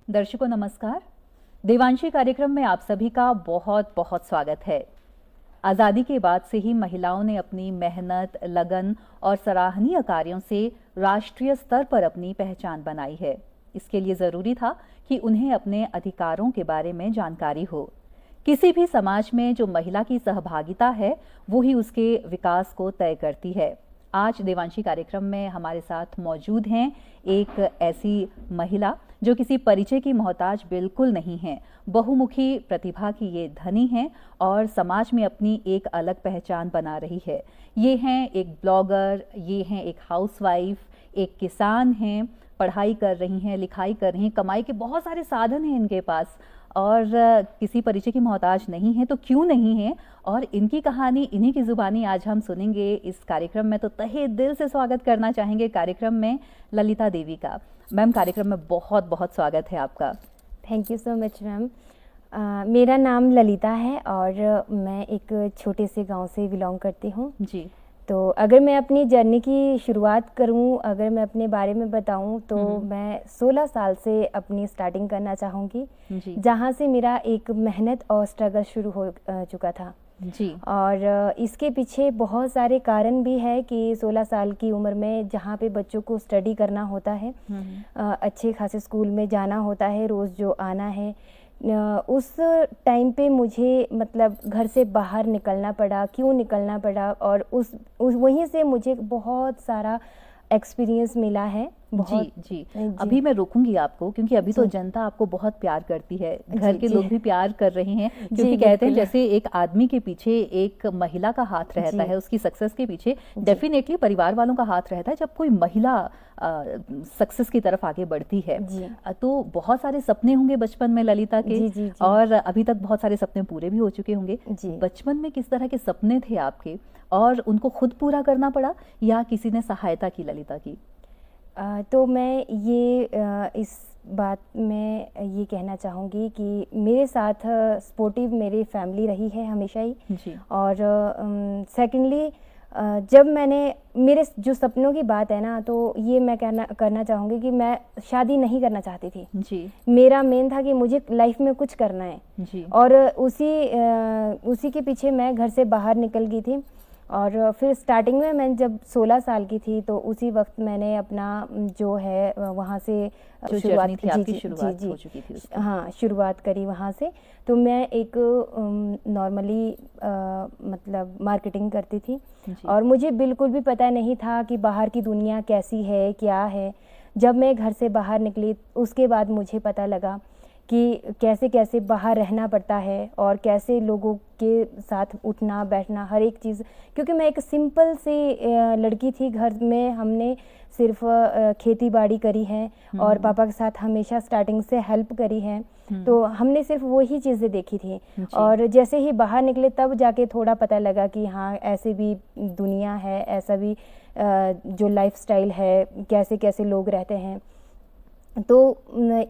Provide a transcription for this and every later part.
दर्शकों नमस्कार। देवांशी कार्यक्रम में आप सभी का बहुत बहुत स्वागत है। आज़ादी के बाद से ही महिलाओं ने अपनी मेहनत, लगन और सराहनीय कार्यों से राष्ट्रीय स्तर पर अपनी पहचान बनाई है। इसके लिए ज़रूरी था कि उन्हें अपने अधिकारों के बारे में जानकारी हो। किसी भी समाज में जो महिला की सहभागिता है वो ही उसके विकास को तय करती है। आज देवांशी कार्यक्रम में हमारे साथ मौजूद हैं एक ऐसी महिला जो किसी परिचय की मोहताज बिल्कुल नहीं है। बहुमुखी प्रतिभा की ये धनी हैं और समाज में अपनी एक अलग पहचान बना रही है। ये हैं एक ब्लॉगर, ये हैं एक हाउसवाइफ, एक किसान हैं, पढ़ाई कर रही हैं, लिखाई कर रही हैं, कमाई के बहुत सारे साधन हैं इनके पास और किसी परिचय की मोहताज नहीं है। तो क्यों नहीं है, और इनकी कहानी इन्हीं की जुबानी आज हम सुनेंगे इस कार्यक्रम में। तो तहे दिल से स्वागत करना चाहेंगे कार्यक्रम में ललिता देवी का। मैम, कार्यक्रम में बहुत बहुत स्वागत है आपका। Thank you so much ma'am. मेरा नाम ललिता है और मैं एक छोटे से गांव से बिलोंग करती हूँ जी। तो अगर मैं अपनी जर्नी की शुरुआत करूं, अगर मैं अपने बारे में बताऊं तो मैं 16 साल से अपनी स्टार्टिंग करना चाहूँगी, जहां से मेरा एक मेहनत और स्ट्रगल शुरू हो चुका था जी। और इसके पीछे बहुत सारे कारण भी है कि 16 साल की उम्र में जहाँ पे बच्चों को स्टडी करना होता है, अच्छे खासे स्कूल में जाना होता है, रोज़ जो आना है, उस टाइम पे मुझे मतलब घर से बाहर निकलना पड़ा। क्यों निकलना पड़ा? और उस वहीं से मुझे बहुत सारा एक्सपीरियंस मिला है। जी। अभी मैं रोकूंगी आपको क्योंकि अभी तो जनता आपको बहुत प्यार करती है, घर के लोग भी प्यार कर रहे हैं, क्योंकि कहते हैं जैसे एक आदमी के पीछे एक महिला का हाथ रहता है, उसकी सक्सेस के पीछे डेफिनेटली परिवार वालों का हाथ रहता है। जब कोई महिला सक्सेस की तरफ आगे बढ़ती है तो बहुत सारे सपने होंगे बचपन में ललिता के, और अभी तक बहुत सारे सपने पूरे भी हो चुके होंगे। बचपन में किस तरह के सपने थे आपके और उनको खुद पूरा करना पड़ा या किसी ने सहायता की ललिता की? तो मैं ये इस बात में ये कहना चाहूँगी कि मेरे साथ सपोर्टिव मेरी फैमिली रही है हमेशा ही जी। और सेकेंडली जब मैंने मेरे जो सपनों की बात है ना, तो ये मैं करना चाहूँगी कि मैं शादी नहीं करना चाहती थी जी। मेरा मेन था कि मुझे लाइफ में कुछ करना है जी। और उसी के पीछे मैं घर से बाहर निकल गई थी। और फिर स्टार्टिंग में मैं जब 16 साल की थी तो उसी वक्त मैंने अपना जो है वहाँ से शुरुआत की। हाँ, शुरुआत करी वहाँ से। तो मैं एक नॉर्मली मतलब मार्केटिंग करती थी और मुझे बिल्कुल भी पता नहीं था कि बाहर की दुनिया कैसी है, क्या है। जब मैं घर से बाहर निकली उसके बाद मुझे पता लगा कि कैसे कैसे बाहर रहना पड़ता है और कैसे लोगों के साथ उठना बैठना हर एक चीज़। क्योंकि मैं एक सिंपल सी लड़की थी, घर में हमने सिर्फ खेती बाड़ी करी है और पापा के साथ हमेशा स्टार्टिंग से हेल्प करी है, तो हमने सिर्फ वही चीज़ें देखी थी। और जैसे ही बाहर निकले तब जाके थोड़ा पता लगा कि हाँ, ऐसे भी दुनिया है, ऐसा भी जो लाइफस्टाइल है, कैसे कैसे लोग रहते हैं। तो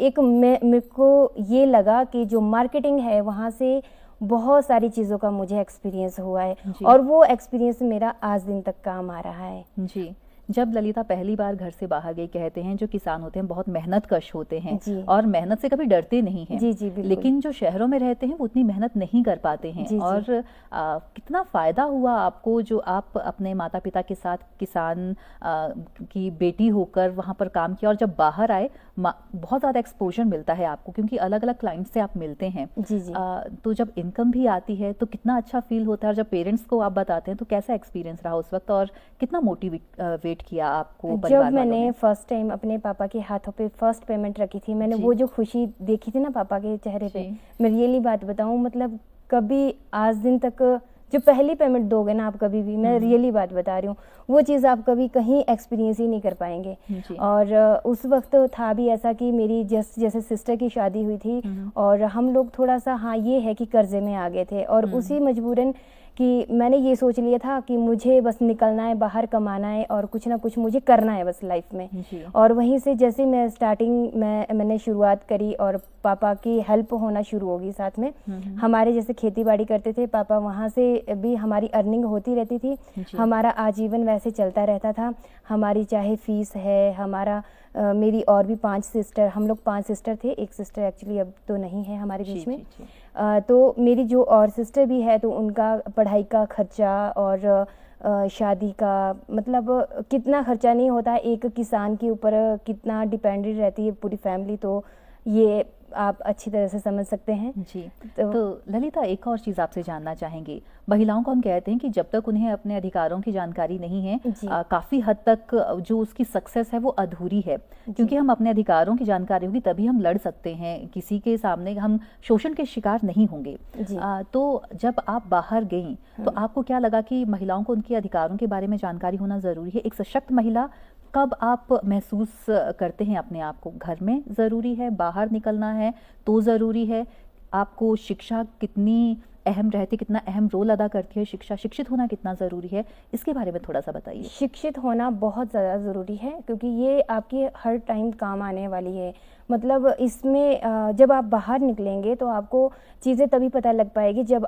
एक मेरे को ये लगा कि जो मार्केटिंग है वहाँ से बहुत सारी चीज़ों का मुझे एक्सपीरियंस हुआ है और वो एक्सपीरियंस मेरा आज दिन तक काम आ रहा है जी। जब ललिता पहली बार घर से बाहर गई, कहते हैं जो किसान होते हैं बहुत मेहनत कश होते हैं और मेहनत से कभी डरते नहीं हैं जी, लेकिन जो शहरों में रहते हैं वो उतनी मेहनत नहीं कर पाते हैं और कितना फ़ायदा हुआ आपको जो आप अपने माता पिता के साथ किसान की बेटी होकर वहाँ पर काम किया, और जब बाहर आए बहुत ज़्यादा एक्सपोजर मिलता है आपको क्योंकि अलग अलग क्लाइंट से आप मिलते हैं जी। तो जब इनकम भी आती है तो कितना अच्छा फील होता है, और जब पेरेंट्स को आप बताते हैं तो कैसा एक्सपीरियंस रहा उस वक्त और कितना मोटिवेट किया आपको? जब मैंने फर्स्ट टाइम अपने पापा के हाथों पे फर्स्ट पेमेंट रखी थी, मैंने वो जो खुशी देखी थी ना पापा के चेहरे पे, मैं रियली बात बताऊं, मतलब कभी आज दिन तक जो पहली पेमेंट दोगे ना आप कभी भी, मैं रियली बात बता रही हूँ, वो चीज़ आप कभी कहीं एक्सपीरियंस ही नहीं कर पाएंगे। और उस वक्त था भी ऐसा कि मेरी जैसे सिस्टर की शादी हुई थी और हम लोग थोड़ा सा हाँ ये है कि कर्जे में आ गए थे और उसी मजबूरन कि मैंने ये सोच लिया था कि मुझे बस निकलना है, बाहर कमाना है और कुछ ना कुछ मुझे करना है बस लाइफ में। और वहीं से जैसे मैं स्टार्टिंग मैंने शुरुआत करी और पापा की हेल्प होना शुरू होगी साथ में। हमारे जैसे खेती बाड़ी करते थे पापा, वहाँ से भी हमारी अर्निंग होती रहती थी, हमारा आजीवन वैसे चलता रहता था। हमारी चाहे फीस है, हमारा मेरी और भी 5 सिस्टर, हम लोग 5 सिस्टर थे, एक सिस्टर एक्चुअली अब तो नहीं है हमारे बीच में। तो मेरी जो और सिस्टर भी है तो उनका पढ़ाई का खर्चा और शादी का, मतलब कितना खर्चा नहीं होता, एक किसान के ऊपर कितना डिपेंडेंट रहती है पूरी फैमिली, तो ये आप अच्छी तरह से समझ सकते हैं जी। तो ललिता, एक और चीज़ आपसे जानना चाहेंगे। महिलाओं को हम कहते हैं कि जब तक उन्हें अपने अधिकारों की जानकारी नहीं है, काफ़ी हद तक जो उसकी सक्सेस है वो अधूरी है, क्योंकि हम अपने अधिकारों की जानकारी होगी तभी हम लड़ सकते हैं, किसी के सामने हम शोषण के शिकार नहीं होंगे। तो जब आप बाहर गईं तो आपको क्या लगा कि महिलाओं को उनके अधिकारों के बारे में जानकारी होना ज़रूरी है? एक सशक्त महिला कब आप महसूस करते हैं अपने आप को? घर में ज़रूरी है, बाहर निकलना है तो ज़रूरी है? आपको शिक्षा कितनी अहम रहती है, कितना अहम रोल अदा करती है शिक्षा? शिक्षित होना कितना ज़रूरी है, इसके बारे में थोड़ा सा बताइए। शिक्षित होना बहुत ज़्यादा ज़रूरी है, क्योंकि ये आपके हर टाइम काम आने वाली है। मतलब इसमें जब आप बाहर निकलेंगे तो आपको चीज़ें तभी पता लग पाएगी जब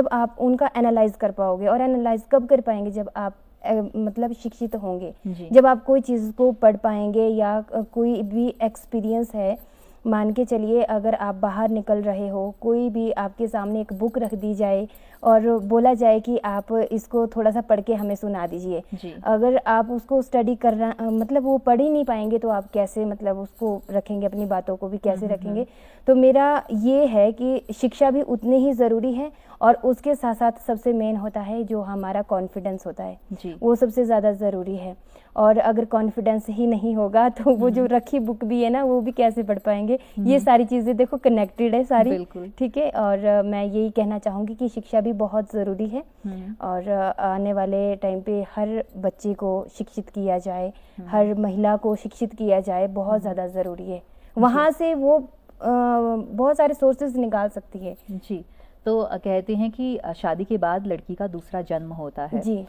आप उनका एनालाइज कर पाओगे। और एनालाइज कब कर पाएंगे? जब आप मतलब शिक्षित होंगे, जब आप कोई चीज़ को पढ़ पाएंगे या कोई भी एक्सपीरियंस है। मान के चलिए, अगर आप बाहर निकल रहे हो, कोई भी आपके सामने एक बुक रख दी जाए और बोला जाए कि आप इसको थोड़ा सा पढ़ के हमें सुना दीजिए, अगर आप उसको स्टडी करना मतलब वो पढ़ ही नहीं पाएंगे तो आप कैसे मतलब उसको रखेंगे, अपनी बातों को भी कैसे रखेंगे? तो मेरा ये है कि शिक्षा भी उतनी ही ज़रूरी है और उसके साथ साथ सबसे मेन होता है जो हमारा कॉन्फिडेंस होता है, वो सबसे ज़्यादा ज़रूरी है। और अगर कॉन्फिडेंस ही नहीं होगा तो वो जो रखी बुक भी है ना, वो भी कैसे पढ़ पाएंगे? ये सारी चीज़ें देखो कनेक्टेड है सारी, ठीक है। और मैं यही कहना चाहूँगी कि शिक्षा भी बहुत ज़रूरी है और आने वाले टाइम पे हर बच्चे को शिक्षित किया जाए, हर महिला को शिक्षित किया जाए, बहुत ज़्यादा ज़रूरी है। वहाँ से वो बहुत सारे सोर्सेज निकाल सकती है। जी। तो कहते हैं कि शादी के बाद लड़की का दूसरा जन्म होता है। जी।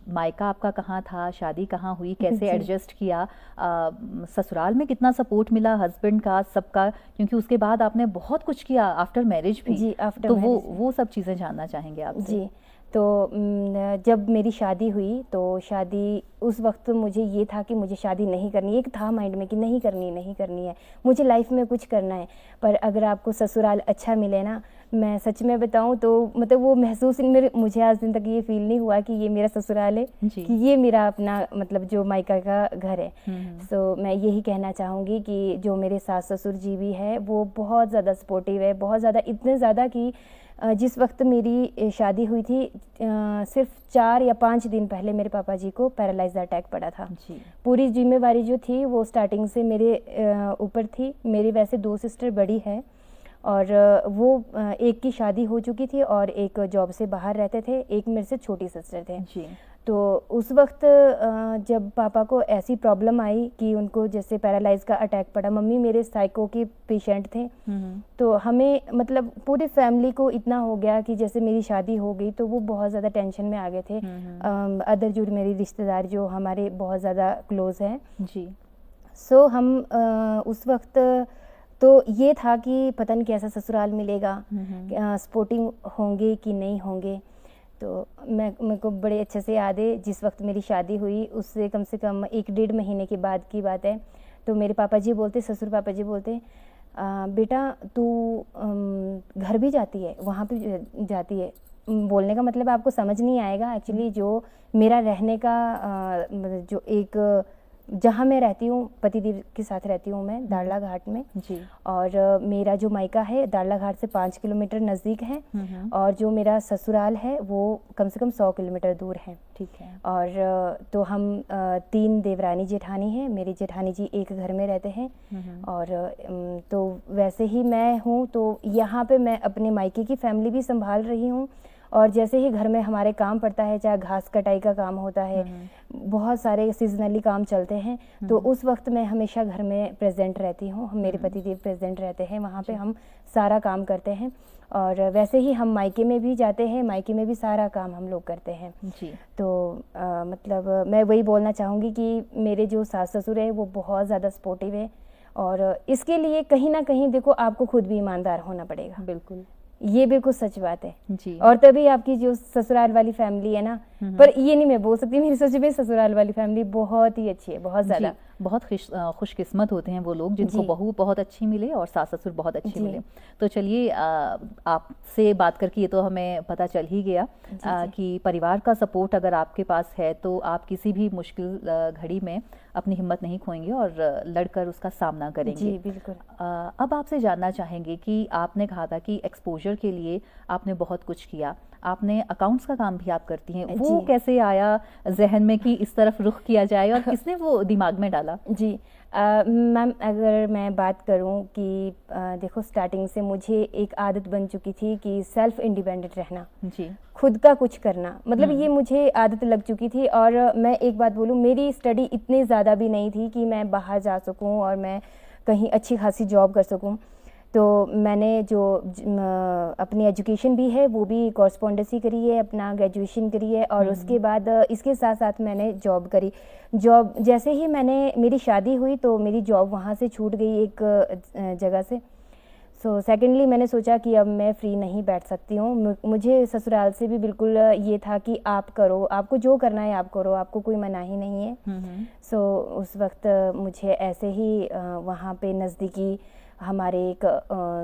मायका आपका कहाँ था, शादी कहाँ हुई, कैसे एडजस्ट किया, ससुराल में कितना सपोर्ट मिला हस्बैंड का, सबका? क्योंकि उसके बाद आपने बहुत कुछ किया आफ्टर मैरिज भी। जी, आफ्टर तो वो सब चीज़ें जानना चाहेंगे आपसे। जी। तो जब मेरी शादी हुई तो शादी उस वक्त मुझे ये था कि मुझे शादी नहीं करनी, एक था माइंड में कि नहीं करनी है, मुझे लाइफ में कुछ करना है। पर अगर आपको ससुराल अच्छा मिले ना, मैं सच में बताऊं तो मतलब वो महसूस मुझे आज दिन तक ये फील नहीं हुआ कि ये मेरा ससुराल है, कि ये मेरा अपना मतलब जो मायका का घर है। तो मैं यही कहना चाहूँगी कि जो मेरे सास ससुर जी भी है वो बहुत ज़्यादा सपोर्टिव है, बहुत ज़्यादा, इतने ज़्यादा कि जिस वक्त मेरी शादी हुई थी सिर्फ 4 या 5 दिन पहले मेरे पापा जी को पैरालाइज अटैक पड़ा था। पूरी जिम्मेवारी जो थी वो स्टार्टिंग से मेरे ऊपर थी। मेरी वैसे 2 सिस्टर बड़ी है और वो एक की शादी हो चुकी थी और एक जॉब से बाहर रहते थे, एक मेरे से छोटी सिस्टर थे। तो उस वक्त जब पापा को ऐसी प्रॉब्लम आई कि उनको जैसे पैरालाइज का अटैक पड़ा, मम्मी मेरे साइको के पेशेंट थे, तो हमें मतलब पूरी फैमिली को इतना हो गया कि जैसे मेरी शादी हो गई तो वो बहुत ज़्यादा टेंशन में आ गए थे। अदर जो मेरी रिश्तेदार जो हमारे बहुत ज़्यादा क्लोज हैं जी, सो हम उस वक्त तो ये था कि पता नहीं कैसा ससुराल मिलेगा, सपोर्टिंग होंगे कि नहीं होंगे। तो मेरे को बड़े अच्छे से याद है जिस वक्त मेरी शादी हुई उससे कम से कम 1-1.5 महीने के बाद की बात है। तो मेरे पापा जी बोलते, ससुर पापा जी बोलते, बेटा तू घर भी जाती है, वहाँ भी जाती है। बोलने का मतलब आपको समझ नहीं आएगा एक्चुअली, जो मेरा रहने का जो एक जहाँ मैं रहती हूँ, पतिदेव के साथ रहती हूँ मैं दाड़ला घाट में जी, और मेरा जो मायका है दाड़ला घाट से 5 किलोमीटर नज़दीक है और जो मेरा ससुराल है वो कम से कम 100 किलोमीटर दूर है। ठीक है। और तो हम 3 देवरानी जेठानी हैं, मेरी जेठानी जी एक घर में रहते हैं और तो वैसे ही मैं हूँ, तो यहाँ पे मैं अपने मायके की फैमिली भी संभाल रही हूँ और जैसे ही घर में हमारे काम पड़ता है, चाहे घास कटाई का काम होता है, बहुत सारे सीजनली काम चलते हैं, तो उस वक्त मैं हमेशा घर में प्रेजेंट रहती हूँ। मेरे पतिदेव प्रेजेंट रहते हैं वहाँ पे, हम सारा काम करते हैं। और वैसे ही हम मायके में भी जाते हैं, मायके में भी सारा काम हम लोग करते हैं जी। तो मतलब मैं वही बोलना चाहूँगी कि मेरे जो सास ससुर है वो बहुत ज़्यादा सपोर्टिव है, और इसके लिए कहीं ना कहीं देखो आपको खुद भी ईमानदार होना पड़ेगा। बिल्कुल, ये बिल्कुल सच बात है जी। और तभी आपकी जो ससुराल वाली फैमिली है ना, पर ये नहीं मैं बोल सकती, मेरी सच में ससुराल वाली फैमिली बहुत ही अच्छी है, बहुत ज़्यादा। बहुत खुशकिस्मत होते हैं वो लोग जिनको बहू बहुत अच्छी मिले और सास ससुर बहुत अच्छे मिले। तो चलिए, आपसे बात करके ये तो हमें पता चल ही गया कि परिवार का सपोर्ट अगर आपके पास है तो आप किसी भी मुश्किल घड़ी में अपनी हिम्मत नहीं खोएंगे और लड़कर उसका सामना करेंगे जी। बिल्कुल। अब आपसे जानना चाहेंगे कि आपने कहा था कि एक्सपोजर के लिए आपने बहुत कुछ किया, आपने अकाउंट्स का काम भी आप करती हैं, वो कैसे आया जहन में कि इस तरफ रुख किया जाए और किसने वो दिमाग में डाला? जी मैम, अगर मैं बात करूं कि देखो स्टार्टिंग से मुझे एक आदत बन चुकी थी कि सेल्फ इंडिपेंडेंट रहना जी, खुद का कुछ करना, मतलब ये मुझे आदत लग चुकी थी। और मैं एक बात बोलूं, मेरी स्टडी इतनी ज़्यादा भी नहीं थी कि मैं बाहर जा सकूं और मैं कहीं अच्छी खासी जॉब कर सकूं। तो मैंने जो अपनी एजुकेशन भी है वो भी कॉरस्पॉन्डेंसी करी है, अपना ग्रेजुएशन करी है, और उसके बाद इसके साथ साथ मैंने जॉब करी। जॉब जैसे ही मेरी शादी हुई तो मेरी जॉब वहाँ से छूट गई एक जगह से। सो सेकेंडली मैंने सोचा कि अब मैं फ्री नहीं बैठ सकती हूँ। मुझे ससुराल से भी बिल्कुल ये था कि आप करो, आपको जो करना है आप करो, आपको कोई मनाही नहीं है। सो उस वक्त मुझे ऐसे ही वहाँ पे नज़दीकी हमारे एक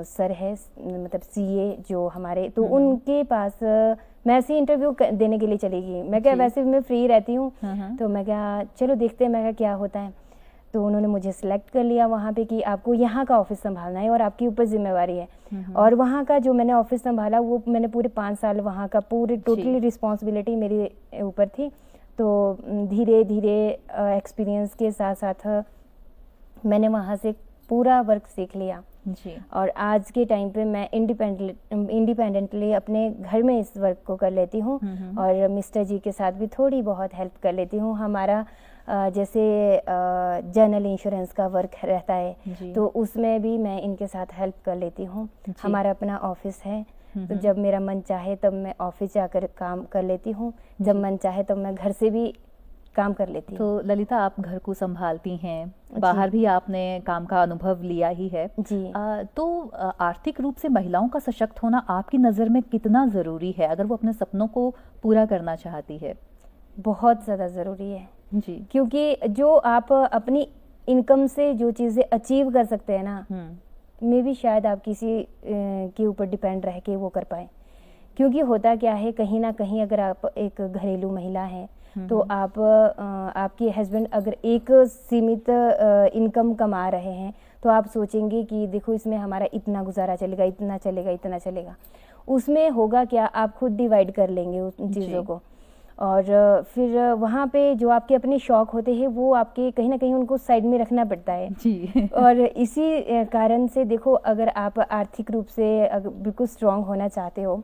सर है, मतलब सीए जो हमारे, तो उनके पास मैं ऐसे इंटरव्यू देने के लिए चली गई। मैं क्या, वैसे भी मैं फ्री रहती हूँ, तो मैं क्या चलो देखते हैं, मैं क्या क्या होता है। तो उन्होंने मुझे सिलेक्ट कर लिया वहाँ पे कि आपको यहाँ का ऑफिस संभालना है और आपके ऊपर जिम्मेवारी है। और वहाँ का जो मैंने ऑफिस संभाला वो मैंने पूरे 5 साल वहाँ का पूरी टोटली रिस्पॉन्सिबिलिटी मेरे ऊपर थी। तो धीरे धीरे एक्सपीरियंस के साथ साथ मैंने वहाँ से पूरा वर्क सीख लिया जी। और आज के टाइम पे मैं इंडिपेंडेंटली अपने घर में इस वर्क को कर लेती हूँ, और मिस्टर जी के साथ भी थोड़ी बहुत हेल्प कर लेती हूँ। हमारा जैसे जनरल इंश्योरेंस का वर्क रहता है तो उसमें भी मैं इनके साथ हेल्प कर लेती हूँ। हमारा अपना ऑफिस है, तो जब मेरा मन चाहे तब मैं ऑफिस जाकर काम कर लेती हूँ, जब मन चाहे तब मैं घर से भी काम कर लेती हूँ। तो ललिता, आप घर को संभालती हैं, बाहर भी आपने काम का अनुभव लिया ही है जी। तो आर्थिक रूप से महिलाओं का सशक्त होना आपकी नज़र में कितना ज़रूरी है अगर वो अपने सपनों को पूरा करना चाहती है? बहुत ज़्यादा ज़रूरी है जी, क्योंकि जो आप अपनी इनकम से जो चीज़ें अचीव कर सकते हैं ना, मे भी शायद आप किसी के ऊपर डिपेंड रह के वो कर पाए। क्योंकि होता क्या है, कहीं ना कहीं अगर आप एक घरेलू महिला हैं तो आपके हस्बैंड अगर एक सीमित इनकम कमा रहे हैं तो आप सोचेंगे कि देखो इसमें हमारा इतना गुजारा चलेगा, इतना चलेगा, इतना चलेगा। उसमें होगा क्या, आप खुद डिवाइड कर लेंगे उन चीज़ों को, और फिर वहाँ पे जो आपके अपने शौक होते हैं वो आपके कहीं ना कहीं उनको साइड में रखना पड़ता है जी। और इसी कारण से देखो, अगर आप आर्थिक रूप से बिल्कुल स्ट्रांग होना चाहते हो,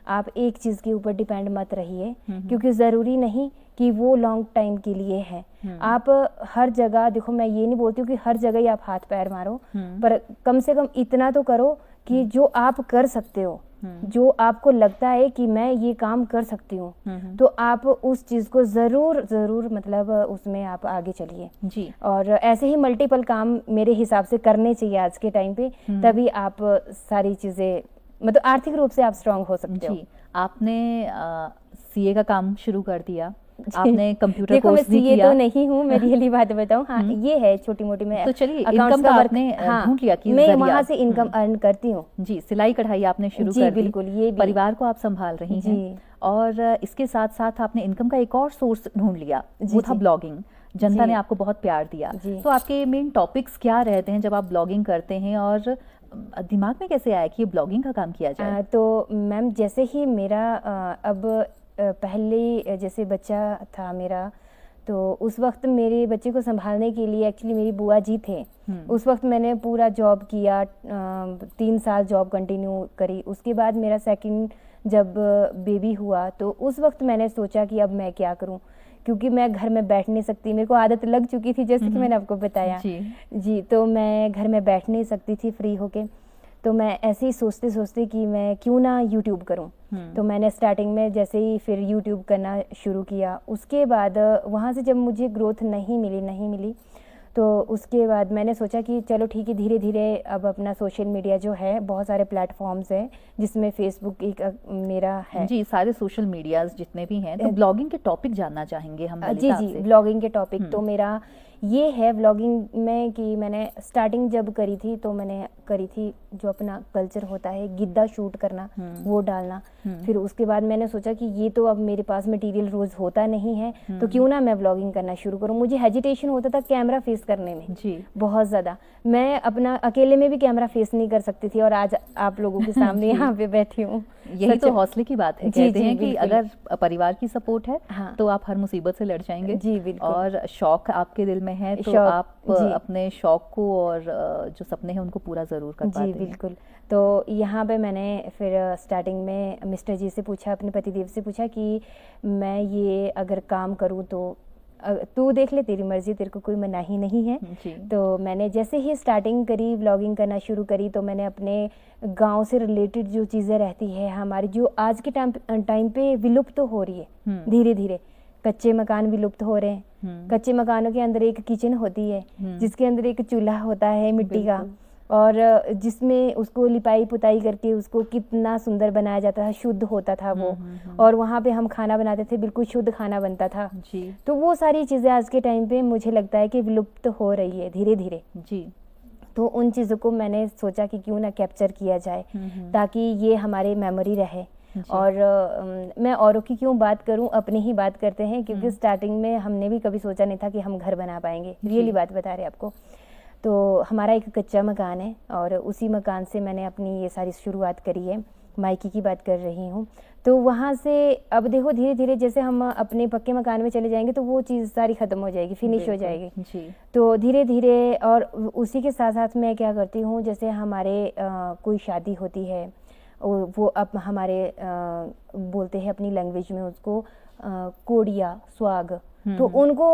आप एक चीज़ के ऊपर डिपेंड मत रहिए, क्योंकि ज़रूरी नहीं कि वो लॉन्ग टाइम के लिए है। आप हर जगह देखो, मैं ये नहीं बोलती हूँ कि हर जगह ही आप हाथ पैर मारो, पर कम से कम इतना तो करो कि जो आप कर सकते हो, जो आपको लगता है कि मैं ये काम कर सकती हूँ, तो आप उस चीज को जरूर मतलब उसमें आप आगे चलिए जी। और ऐसे ही मल्टीपल काम मेरे हिसाब से करने चाहिए आज के टाइम पे, तभी आप सारी चीजें मतलब आर्थिक रूप से आप स्ट्रांग हो सकते हो। आपने सीए का काम शुरू कर दिया, आपने कंप्यूटर कोर्स भी किया। तो नहीं हूँ मैं, रियली बात बताऊँ, हाँ ये है छोटी मोटी। मैं तो चलिए इनकम का आपने ढूंढ लिया कि मैं वहाँ से इनकम अर्न करती हूँ जी। सिलाई कढ़ाई आपने शुरू कर दी, बिल्कुल, ये परिवार को आप संभाल रही हैं, और इसके साथ साथ आपने इनकम का एक और सोर्स ढूंढ लिया, वो था ब्लॉगिंग। जनता ने आपको बहुत प्यार दिया, तो आपके मेन टॉपिक्स क्या रहते हैं जब आप ब्लॉगिंग करते हैं, और दिमाग में कैसे आया कि ये ब्लॉगिंग का काम किया जाए? तो मैम, जैसे ही मेरा अब पहले जैसे बच्चा था मेरा, तो उस वक्त मेरे बच्चे को संभालने के लिए एक्चुअली मेरी बुआ जी थे। उस वक्त मैंने पूरा जॉब किया, 3 साल जॉब कंटिन्यू करी। उसके बाद मेरा सेकंड जब बेबी हुआ तो उस वक्त मैंने सोचा कि अब मैं क्या करूं, क्योंकि मैं घर में बैठ नहीं सकती, मेरे को आदत लग चुकी थी जैसे कि मैंने आपको बताया जी, तो मैं घर में बैठ नहीं सकती थी फ्री होके। तो मैं ऐसे ही सोचते सोचते कि मैं क्यों ना यूट्यूब करूं। तो मैंने स्टार्टिंग में जैसे ही फिर यूट्यूब करना शुरू किया, उसके बाद वहाँ से जब मुझे ग्रोथ नहीं मिली तो उसके बाद मैंने सोचा कि चलो ठीक है, धीरे धीरे अब अपना सोशल मीडिया जो है, बहुत सारे प्लेटफॉर्म्स हैं जिसमें फेसबुक एक मेरा है जी, सारे सोशल मीडियाज जितने भी हैं। तो ब्लॉगिंग के टॉपिक जानना चाहेंगे हम जी ब्लॉगिंग के टॉपिक तो मेरा ये है व्लॉगिंग में कि मैंने स्टार्टिंग जब करी थी तो मैंने करी थी जो अपना कल्चर होता है गिद्दा शूट करना, वो डालना। फिर उसके बाद मैंने सोचा कि ये तो अब मेरे पास मटेरियल रोज होता नहीं है, तो क्यों ना मैं व्लॉगिंग करना शुरू करूं। मुझे हेजिटेशन होता था कैमरा फेस करने में जी, बहुत ज़्यादा। मैं अपना अकेले में भी कैमरा फेस नहीं कर सकती थी और आज आप लोगों के सामने यहाँ पे बैठी हूँ। यही तो हौसले की बात है। कहते हैं कि अगर परिवार की सपोर्ट है तो आप हर मुसीबत से लड़ जाएंगे जी, बिल्कुल। और शौक आपके दिल में है तो आप अपने शौक को और जो सपने हैं उनको पूरा जरूर कर पाते हैं। जी बिल्कुल। तो यहाँ पे मैंने फिर स्टार्टिंग में मिस्टर जी से पूछा, अपने पतिदेव से पूछा कि मैं ये अगर काम करूँ तो तू देख ले, तेरी मर्जी, तेरे को कोई मनाही नहीं है। तो मैंने जैसे ही स्टार्टिंग करी, व्लॉगिंग करना शुरू करी, तो मैंने अपने गांव से रिलेटेड जो चीज़ें रहती है हमारी, जो आज के टाइम पे विलुप्त तो हो रही है धीरे धीरे। कच्चे मकान विलुप्त हो रहे हैं। कच्चे मकानों के अंदर एक किचन होती है जिसके अंदर एक चूल्हा होता है मिट्टी का, और जिसमें उसको लिपाई पुताई करके उसको कितना सुंदर बनाया जाता था, शुद्ध होता था वो। और वहाँ पे हम खाना बनाते थे, बिल्कुल शुद्ध खाना बनता था जी। तो वो सारी चीज़ें आज के टाइम पे मुझे लगता है कि विलुप्त हो रही है धीरे धीरे जी। तो उन चीज़ों को मैंने सोचा कि क्यों ना कैप्चर किया जाए ताकि ये हमारे मेमोरी रहे। और मैं औरों की क्यों बात करूं, अपनी ही बात करते हैं, क्योंकि स्टार्टिंग में हमने भी कभी सोचा नहीं था कि हम घर बना पाएंगे। रियली बात बता रहे आपको। तो हमारा एक कच्चा मकान है और उसी मकान से मैंने अपनी ये सारी शुरुआत करी है। मायके की बात कर रही हूँ। तो वहाँ से अब देखो धीरे धीरे जैसे हम अपने पक्के मकान में चले जाएंगे तो वो चीज़ सारी ख़त्म हो जाएगी, फिनिश हो जाएगी जी। तो धीरे धीरे, और उसी के साथ साथ मैं क्या करती हूँ, जैसे हमारे कोई शादी होती है, वो अब हमारे बोलते हैं अपनी लैंग्वेज में उसको कोडिया स्वाग, तो उनको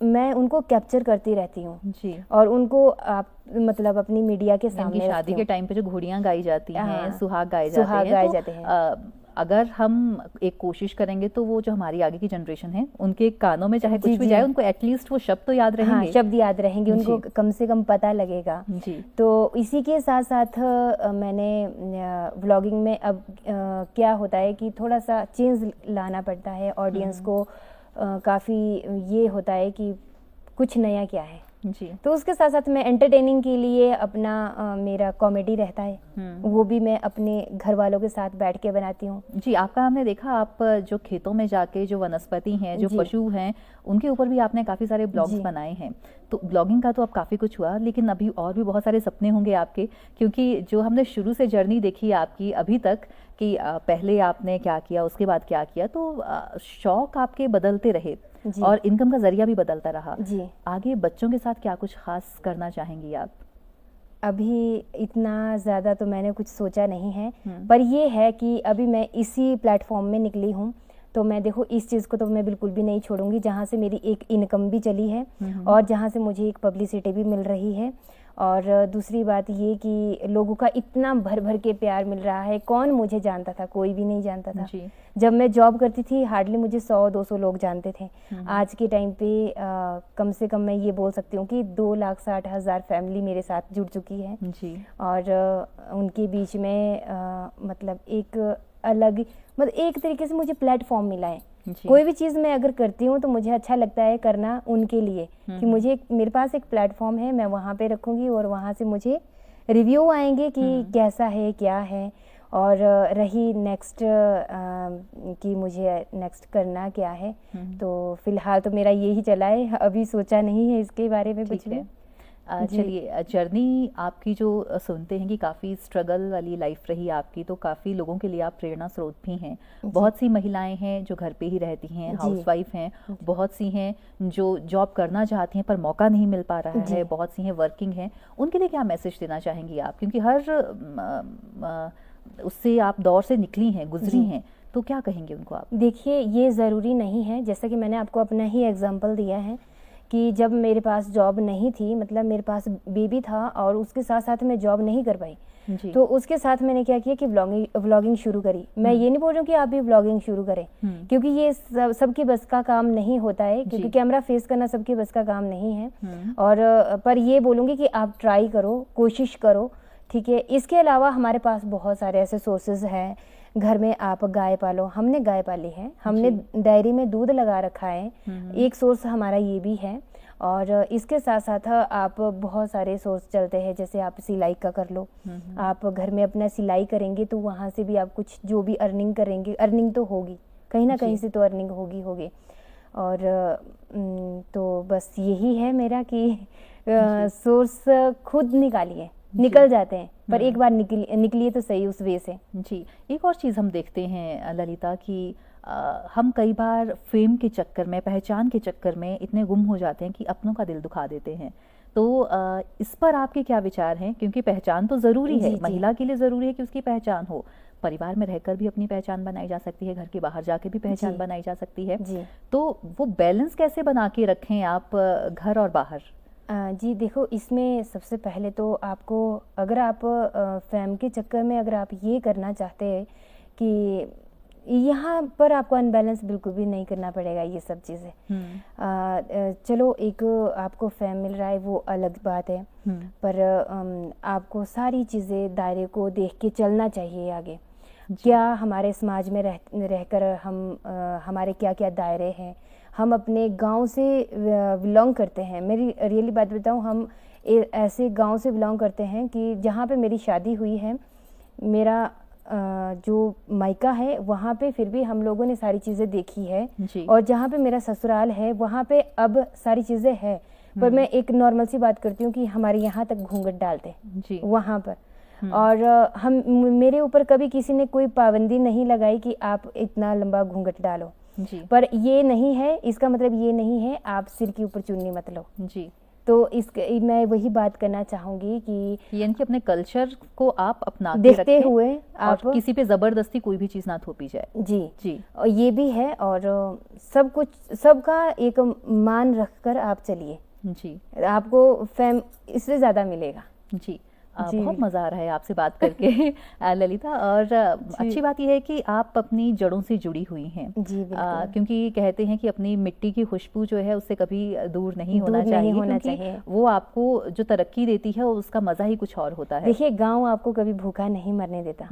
मैं उनको कैप्चर करती रहती हूँ जी। और उनको आप मतलब अपनी मीडिया के सामने, शादी के टाइम पे जो घोड़ियाँ गाई जाती हैं, सुहाग गाए जाते हैं, अगर हम एक कोशिश करेंगे तो वो जो हमारी आगे की जनरेशन है उनके कानों में चाहे कुछ भी जाए, उनको एटलीस्ट वो शब्द तो याद रहेंगे। हाँ, शब्द याद रहेंगे, उनको कम से कम पता लगेगा जी। तो इसी के साथ साथ मैंने व्लॉगिंग में अब क्या होता है कि थोड़ा सा चेंज लाना पड़ता है ऑडियंस को। काफ़ी ये होता है कि कुछ नया क्या है जी। तो उसके साथ साथ मैं एंटरटेनिंग के लिए अपना मेरा कॉमेडी रहता है, वो भी मैं अपने घर वालों के साथ बैठ के बनाती हूँ जी। आपका हमने देखा, आप जो खेतों में जाके जो वनस्पति हैं, जो पशु हैं, उनके ऊपर भी आपने काफ़ी सारे ब्लॉग्स बनाए हैं। तो ब्लॉगिंग का तो अब काफ़ी कुछ हुआ, लेकिन अभी और भी बहुत सारे सपने होंगे आपके, क्योंकि जो हमने शुरू से जर्नी देखी है आपकी अभी तक कि पहले आपने क्या किया, उसके बाद क्या किया, तो शौक आपके बदलते रहे और इनकम का जरिया भी बदलता रहा जी। आगे बच्चों के साथ क्या कुछ खास करना चाहेंगी आप? अभी इतना ज़्यादा तो मैंने कुछ सोचा नहीं है, पर ये है कि अभी मैं इसी प्लेटफॉर्म में निकली हूँ, तो मैं देखो इस चीज़ को तो मैं बिल्कुल भी नहीं छोड़ूंगी, जहाँ से मेरी एक इनकम भी चली है और जहाँ से मुझे एक पब्लिसिटी भी मिल रही है। और दूसरी बात ये कि लोगों का इतना भर भर के प्यार मिल रहा है। कौन मुझे जानता था, कोई भी नहीं जानता था जी। जब मैं जॉब करती थी हार्डली मुझे 100-200 लोग जानते थे। आज के टाइम पे कम से कम मैं ये बोल सकती हूँ कि 2,60,000 फैमिली मेरे साथ जुड़ चुकी है जी। और उनके बीच में मतलब एक अलग, मतलब एक तरीके से मुझे प्लेटफॉर्म मिला है। कोई भी चीज़ मैं अगर करती हूँ तो मुझे अच्छा लगता है करना उनके लिए, कि मुझे मेरे पास एक प्लेटफॉर्म है, मैं वहाँ पे रखूँगी और वहाँ से मुझे रिव्यू आएंगे कि कैसा है क्या है। और रही नेक्स्ट कि मुझे नेक्स्ट करना क्या है, तो फिलहाल तो मेरा यही चला है, अभी सोचा नहीं है इसके बारे में कुछ भी। चलिए, जर्नी आपकी जो सुनते हैं कि काफ़ी स्ट्रगल वाली लाइफ रही आपकी, तो काफ़ी लोगों के लिए आप प्रेरणा स्रोत भी हैं। बहुत सी महिलाएं हैं जो घर पे ही रहती हैं, हाउसवाइफ हैं, बहुत सी हैं जो जॉब करना चाहती हैं पर मौका नहीं मिल पा रहा है, बहुत सी हैं वर्किंग हैं। उनके लिए क्या मैसेज देना चाहेंगी आप? क्योंकि हर उससे आप दौर से निकली हैं, गुजरी हैं, तो क्या कहेंगे उनको आप? देखिए, ये ज़रूरी नहीं है, जैसा कि मैंने आपको अपना ही एग्जांपल दिया है कि जब मेरे पास जॉब नहीं थी, मतलब मेरे पास बेबी था और उसके साथ साथ मैं जॉब नहीं कर पाई, तो उसके साथ मैंने क्या किया कि व्लॉगिंग शुरू करी। मैं ये नहीं बोल रही हूँ कि आप भी व्लॉगिंग शुरू करें, क्योंकि ये सबकी बस का काम नहीं होता है, क्योंकि कैमरा फेस करना सबकी बस का काम नहीं है। और पर ये बोलूँगी कि आप ट्राई करो, कोशिश करो, ठीक है। इसके अलावा हमारे पास बहुत सारे ऐसे सोर्सेज हैं। घर में आप गाय पालो, हमने गाय पाली है, हमने डेयरी में दूध लगा रखा है, एक सोर्स हमारा ये भी है। और इसके साथ साथ आप बहुत सारे सोर्स चलते हैं, जैसे आप सिलाई का कर लो, आप घर में अपना सिलाई करेंगे तो वहाँ से भी आप कुछ जो भी अर्निंग करेंगे, अर्निंग तो होगी कहीं ना कहीं से, तो अर्निंग होगी। और तो बस यही है मेरा कि सोर्स खुद निकालिए, निकल जाते हैं, पर एक बार निकलिए तो सही उस वे से। जी, एक और चीज़ हम देखते हैं ललिता कि हम कई बार फेम के चक्कर में, पहचान के चक्कर में इतने गुम हो जाते हैं कि अपनों का दिल दुखा देते हैं। तो इस पर आपके क्या विचार हैं? क्योंकि पहचान तो ज़रूरी है, महिला के लिए ज़रूरी है कि उसकी पहचान हो। परिवार में रहकर भी अपनी पहचान बनाई जा सकती है, घर के बाहर जाके भी पहचान बनाई जा सकती है। तो वो बैलेंस कैसे बना के रखें आप घर और बाहर? जी देखो, इसमें सबसे पहले तो आपको, अगर आप फैम के चक्कर में अगर आप ये करना चाहते हैं कि यहाँ पर आपको अनबैलेंस बिल्कुल भी नहीं करना पड़ेगा, ये सब चीज़ें। चलो, एक आपको फैम मिल रहा है वो अलग बात है, पर आपको सारी चीज़ें दायरे को देख के चलना चाहिए आगे। क्या हमारे समाज में रहकर हमारे क्या क्या दायरे हैं, हम अपने गांव से बिलोंग करते हैं। मेरी रियली बात बताऊं, हम ऐसे गांव से बिलोंग करते हैं कि जहां पे मेरी शादी हुई है, मेरा जो मायका है वहाँ पे फिर भी हम लोगों ने सारी चीज़ें देखी है, और जहाँ पे मेरा ससुराल है वहाँ पे अब सारी चीज़ें हैं, पर मैं एक नॉर्मल सी बात करती हूँ कि हमारे यहाँ तक घूंघट डालते वहाँ पर। और मेरे ऊपर कभी किसी ने कोई पाबंदी नहीं लगाई कि आप इतना लंबा घूंघट डालो, पर ये नहीं है, इसका मतलब ये नहीं है आप सिर के ऊपर चुन्नी मत लो। तो मैं वही बात करना चाहूंगी कि यानी कि अपने कल्चर को आप अपना देखते हुए आप किसी पे जबरदस्ती कोई भी चीज ना थोपी जाए। जी, और ये भी है, और सब कुछ, सबका एक मान रखकर आप चलिए, आपको फैम इससे ज्यादा मिलेगा। बहुत मज़ा आ रहा है आपसे बात करके ललिता, और अच्छी बात यह है कि आप अपनी जड़ों से जुड़ी हुई हैं। क्योंकि कहते हैं कि अपनी मिट्टी की खुशबू जो है उससे कभी दूर नहीं होना चाहिए। वो आपको जो तरक्की देती है उसका मज़ा ही कुछ और होता है। देखिए, गांव आपको कभी भूखा नहीं मरने देता,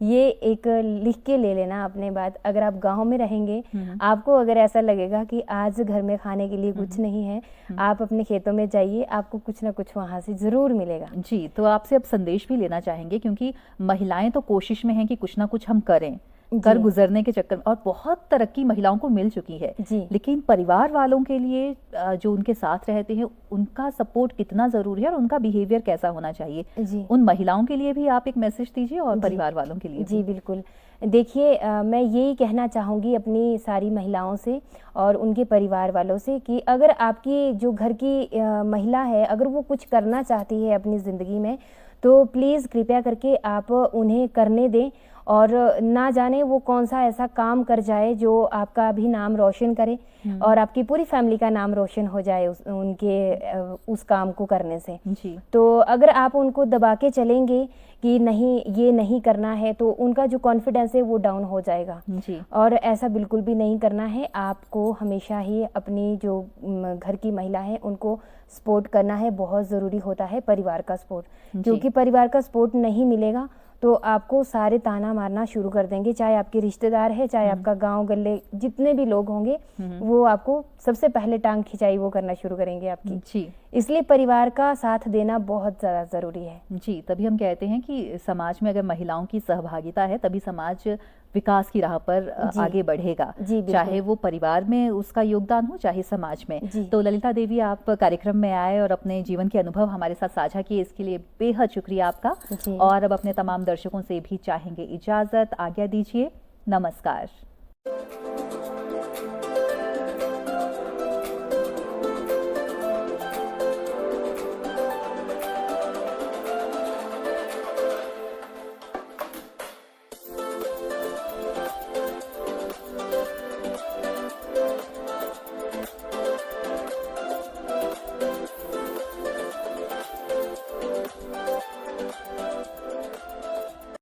ये एक लिख के ले लेना अपने बात। अगर आप गांव में रहेंगे, आपको अगर ऐसा लगेगा कि आज घर में खाने के लिए कुछ नहीं है, आप अपने खेतों में जाइए, आपको कुछ ना कुछ वहां से जरूर मिलेगा। जी, तो आपसे अब संदेश भी लेना चाहेंगे, क्योंकि महिलाएं तो कोशिश में हैं कि कुछ ना कुछ हम करें, कर गुजरने के चक्कर में, और बहुत तरक्की महिलाओं को मिल चुकी है, लेकिन परिवार वालों के लिए जो उनके साथ रहते हैं उनका सपोर्ट कितना जरूरी है और उनका बिहेवियर कैसा होना चाहिए, उन महिलाओं के लिए भी आप एक मैसेज दीजिए और परिवार वालों के लिए। जी बिल्कुल, देखिए, मैं यही कहना चाहूँगी अपनी सारी महिलाओं से और उनके परिवार वालों से कि अगर आपकी जो घर की महिला है, अगर वो कुछ करना चाहती है अपनी ज़िंदगी में, तो प्लीज़ कृपया करके आप उन्हें करने दें, और ना जाने वो कौन सा ऐसा काम कर जाए जो आपका भी नाम रोशन करे और आपकी पूरी फैमिली का नाम रोशन हो जाए उस काम को करने से। तो अगर आप उनको दबा के चलेंगे कि नहीं ये नहीं करना है, तो उनका जो कॉन्फिडेंस है वो डाउन हो जाएगा। और ऐसा बिल्कुल भी नहीं करना है, आपको हमेशा ही अपनी जो घर की महिला है उनको सपोर्ट करना है, बहुत ज़रूरी होता है परिवार का सपोर्ट, क्योंकि परिवार का सपोर्ट नहीं मिलेगा तो आपको सारे ताना मारना शुरू कर देंगे, चाहे आपके रिश्तेदार है, चाहे आपका गांव गले जितने भी लोग होंगे, वो आपको सबसे पहले टांग खिंचाई वो करना शुरू करेंगे आपकी। इसलिए परिवार का साथ देना बहुत ज़्यादा ज़रूरी है। जी, तभी हम कहते हैं कि समाज में अगर महिलाओं की सहभागिता है तभी समाज विकास की राह पर आगे बढ़ेगा, चाहे वो परिवार में उसका योगदान हो, चाहे समाज में। तो ललिता देवी, आप कार्यक्रम में आए और अपने जीवन के अनुभव हमारे साथ साझा किए, इसके लिए बेहद शुक्रिया आपका। और अब अपने तमाम दर्शकों से भी चाहेंगे इजाजत, आज्ञा दीजिए, नमस्कार।